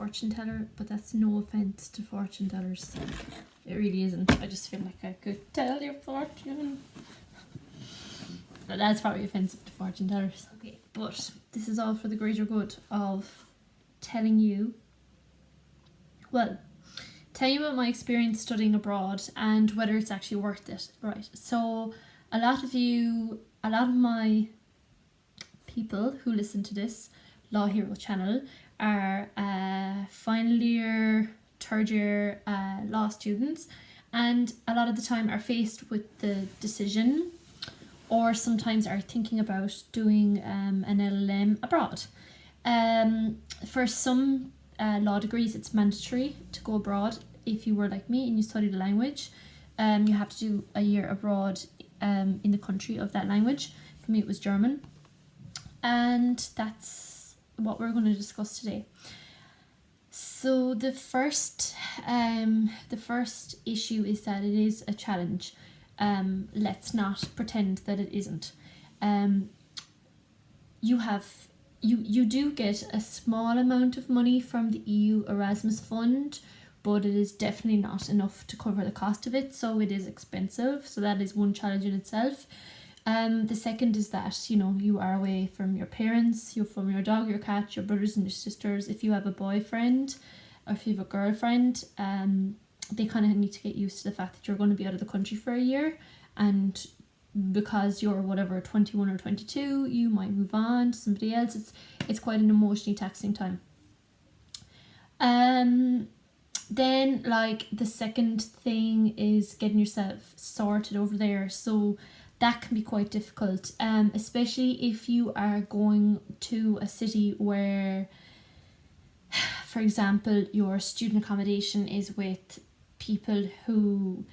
fortune teller, but that's no offense to fortune tellers. It really isn't. I just feel like I could tell your fortune. But that's probably offensive to fortune tellers. Okay, but this is all for the greater good of telling you about my experience studying abroad and whether it's actually worth it. Right, so a lot of my people who listen to this Law Hero channel are final year, third year law students, and a lot of the time are faced with the decision, or sometimes are thinking about doing an LLM abroad. For some law degrees, it's mandatory to go abroad. If you were like me and you studied a language, you have to do a year abroad in the country of that language. For me, it was German. And that's what we're going to discuss today. So the first issue is that it is a challenge. Let's not pretend that it isn't. You do get a small amount of money from the EU Erasmus Fund, but it is definitely not enough to cover the cost of it, so it is expensive. So that is one challenge in itself. The second is that, you are away from your parents, you're from your dog, your cat, your brothers and your sisters. If you have a boyfriend or if you have a girlfriend, they kind of need to get used to the fact that you're going to be out of the country for a year, and because you're 21 or 22, you might move on to somebody else. It's quite an emotionally taxing time. Then, the second thing is getting yourself sorted over there. So that can be quite difficult, especially if you are going to a city where, for example, your student accommodation is with people who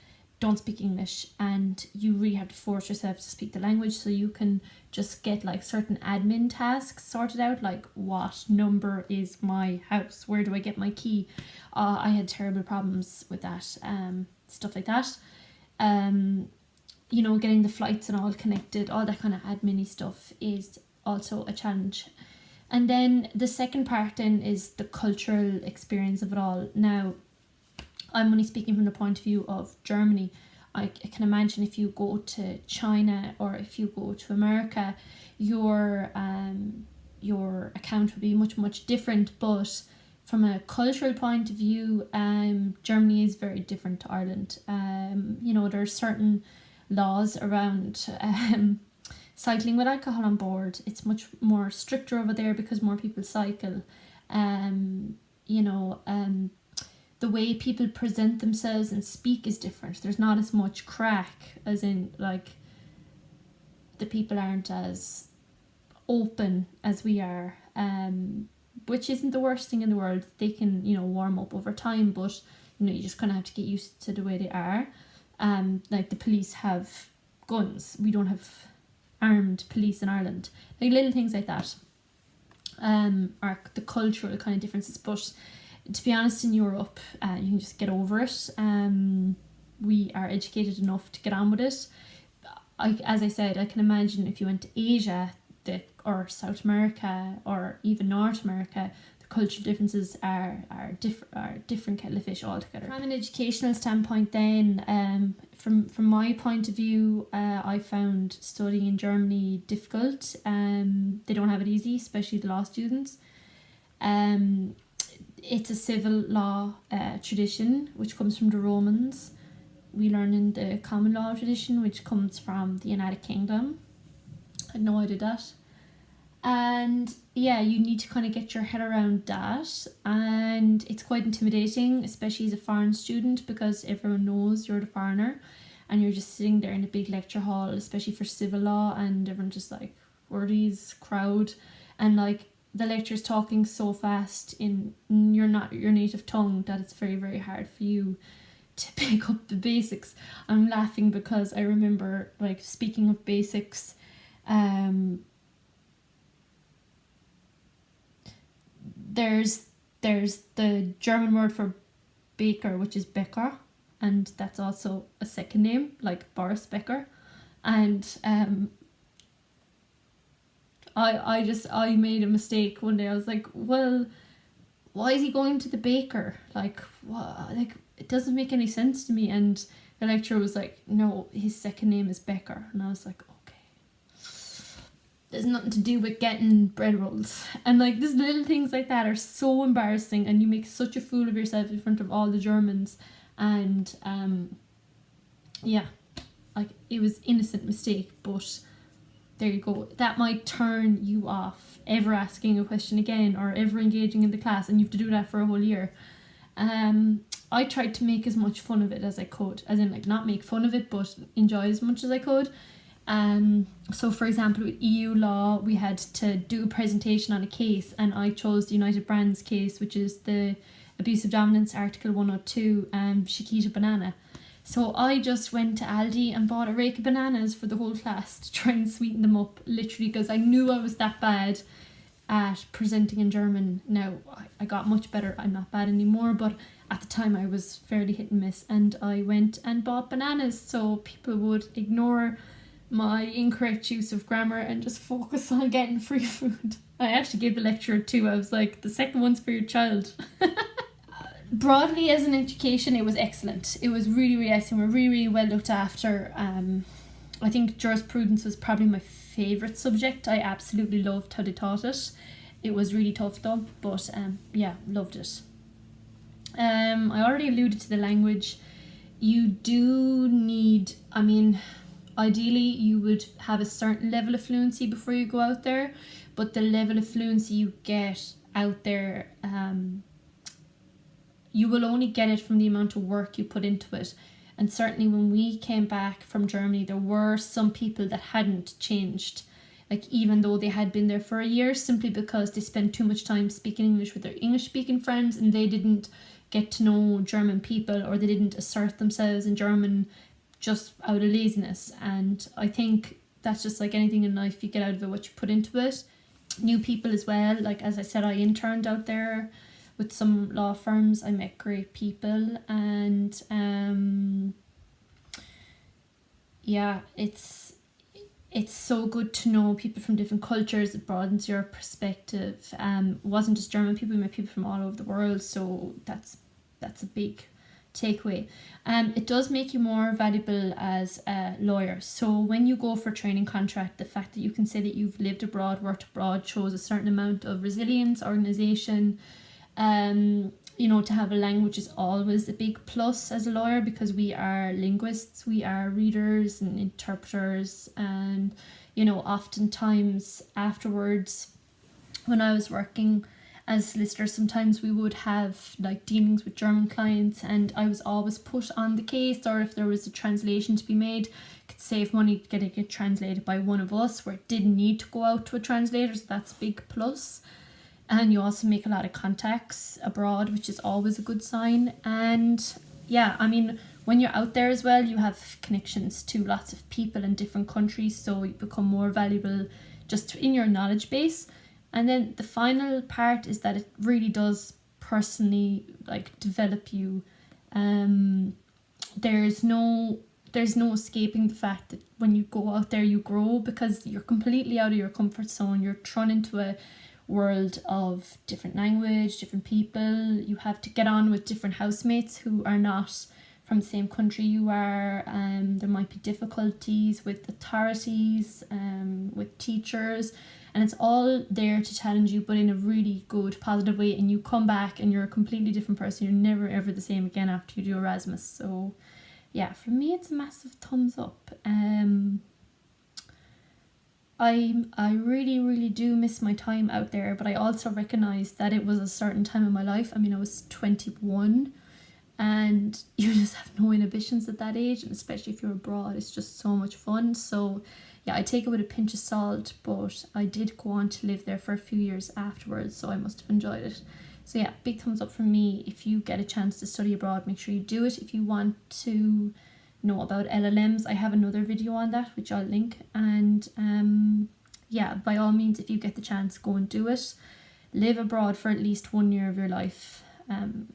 don't speak English, and you really have to force yourself to speak the language so you can just get certain admin tasks sorted out, like what number is my house, where do I get my key. I had terrible problems with that, stuff like that. Getting the flights and all connected, all that kind of admin-y stuff is also a challenge. And then the second part then is the cultural experience of it all. Now, I'm only speaking from the point of view of Germany. I can imagine if you go to China or if you go to America, your account would be much, much different. But from a cultural point of view, Germany is very different to Ireland. There are certain laws around cycling with alcohol on board. It's much more stricter over there because more people cycle. The way people present themselves and speak is different. There's not as much crack, as in the people aren't as open as we are, which isn't the worst thing in the world. They can warm up over time, but you just kind of have to get used to the way they are. The police have guns. We don't have armed police in Ireland. Little things like that are the cultural kind of differences. But to be honest, in Europe, you can just get over it. We are educated enough to get on with it. As I said, I can imagine if you went to Asia or South America or even North America, the cultural differences are different kettle of fish altogether. From an educational standpoint then, from my point of view, I found studying in Germany difficult. They don't have it easy, especially the law students. It's a civil law tradition which comes from the Romans. We learn in the common law tradition, which comes from the United Kingdom. I had no idea that. And yeah, you need to kind of get your head around that, and it's quite intimidating, especially as a foreign student, because everyone knows you're the foreigner and you're just sitting there in a big lecture hall, especially for civil law, and everyone's just we're these crowd, and the lecture's talking so fast in your native tongue that it's very, very hard for you to pick up the basics. I'm laughing because I remember, speaking of basics, there's the German word for baker, which is Bäcker, and that's also a second name, like Boris Becker. And I made a mistake one day. I was like, well, why is he going to the baker? Like, what? Like, it doesn't make any sense to me. And the lecturer was like, no, his second name is Becker. And I was like, okay. There's nothing to do with getting bread rolls. And like, these little things like that are so embarrassing, and you make such a fool of yourself in front of all the Germans. And yeah, like, it was innocent mistake, but there you go. That might turn you off ever asking a question again or ever engaging in the class, and you have to do that for a whole year. I tried to make as much fun of it as I could, as in, like, not make fun of it, but enjoy as much as I could. So for example, with EU law, we had to do a presentation on a case, and I chose the United Brands case, which is the Abusive Dominance Article 102, Chiquita banana. So I just went to Aldi and bought a rake of bananas for the whole class to try and sweeten them up, literally, because I knew I was that bad at presenting in German. Now, I got much better. I'm not bad anymore, but at the time I was fairly hit and miss, and I went and bought bananas so people would ignore my incorrect use of grammar and just focus on getting free food. I actually gave the lecturer two. I was like, the second one's for your child. Broadly, as an education, it was excellent. It was really, really excellent. We're really, really well looked after. I think jurisprudence was probably my favourite subject. I absolutely loved how they taught it. It was really tough though, but yeah, loved it. I already alluded to the language. You do need, I mean, ideally you would have a certain level of fluency before you go out there, but the level of fluency you get out there, you will only get it from the amount of work you put into it. And certainly when we came back from Germany, there were some people that hadn't changed, like, even though they had been there for a year, simply because they spent too much time speaking English with their English speaking friends, and they didn't get to know German people, or they didn't assert themselves in German just out of laziness. And I think that's just like anything in life, you get out of it what you put into it. New people as well, like, as I said, I interned out there with some law firms. I met great people, and yeah, it's so good to know people from different cultures. It broadens your perspective. It wasn't just German people, we met people from all over the world, so that's a big takeaway. It does make you more valuable as a lawyer. So when you go for a training contract, the fact that you can say that you've lived abroad, worked abroad, shows a certain amount of resilience, organisation. You know, to have a language is always a big plus as a lawyer, because we are linguists, we are readers and interpreters, and, you know, oftentimes afterwards, when I was working as a solicitor, sometimes we would have like dealings with German clients, and I was always put on the case, or if there was a translation to be made, could save money getting it translated by one of us, where it didn't need to go out to a translator, so that's a big plus. And you also make a lot of contacts abroad, which is always a good sign. And yeah, I mean, when you're out there as well, you have connections to lots of people in different countries, so you become more valuable just in your knowledge base. And then the final part is that it really does personally, like, develop you. There's no escaping the fact that when you go out there, you grow, because you're completely out of your comfort zone. You're thrown into a world of different language, different people. You have to get on with different housemates who are not from the same country you are. There might be difficulties with authorities, with teachers, and it's all there to challenge you, but in a really good, positive way. And you come back and you're a completely different person. You're never ever the same again after you do Erasmus. So yeah, for me, it's a massive thumbs up. I really, really do miss my time out there, but I also recognise that it was a certain time in my life. I mean, I was 21, and you just have no inhibitions at that age, and especially if you're abroad, it's just so much fun. So yeah, I take it with a pinch of salt, but I did go on to live there for a few years afterwards, so I must have enjoyed it. So yeah, big thumbs up from me. If you get a chance to study abroad, make sure you do it. If you want to know about LLMs, I have another video on that, which I'll link. And yeah, by all means, if you get the chance, go and do it. Live abroad for at least 1 year of your life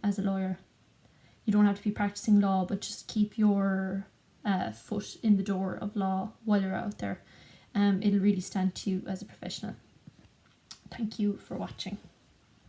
as a lawyer. You don't have to be practicing law, but just keep your foot in the door of law while you're out there. It'll really stand to you as a professional. Thank you for watching.